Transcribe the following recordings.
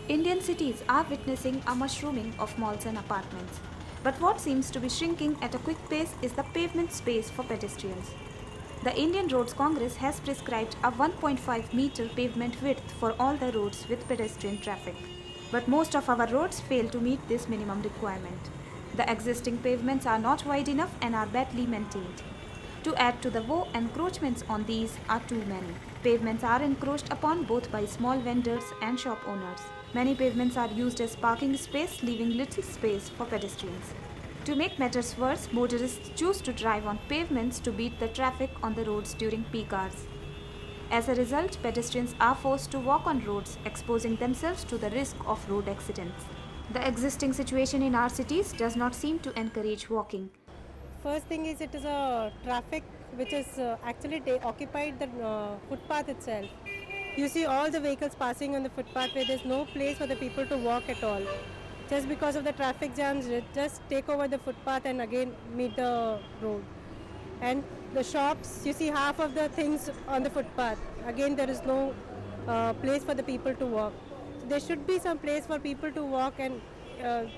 Indian cities are witnessing a mushrooming of malls and apartments. But what seems to be shrinking at a quick pace is the pavement space for pedestrians. The Indian Roads Congress has prescribed a 1.5-meter pavement width for all the roads with pedestrian traffic. But most of our roads fail to meet this minimum requirement. The existing pavements are not wide enough and are badly maintained. To add to the woe, encroachments on these are too many. Pavements are encroached upon both by small vendors and shop owners. Many pavements are used as parking space, leaving little space for pedestrians. To make matters worse, motorists choose to drive on pavements to beat the traffic on the roads during peak hours. As a result, pedestrians are forced to walk on roads, exposing themselves to the risk of road accidents. The existing situation in our cities does not seem to encourage walking. First thing is it is a traffic which is actually occupied the footpath itself. You see all the vehicles passing on the footpath where there's no place for the people to walk at all. Just because of the traffic jams, just take over the footpath and again meet the road. And the shops, you see half of the things on the footpath. Again, there is no place for the people to walk. So there should be some place for people to walk and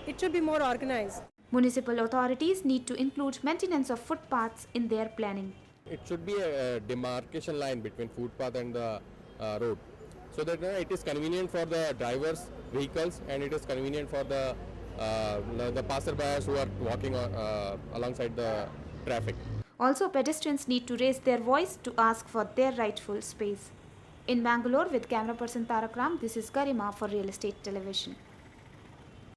it should be more organized. Municipal authorities need to include maintenance of footpaths in their planning. It should be a demarcation line between footpath and the road, so that it is convenient for the drivers, vehicles, and it is convenient for the passerbys who are walking alongside the traffic. Also, pedestrians need to raise their voice to ask for their rightful space. In Bangalore, with camera person Tarak Ram, this is Garima for Real Estate Television.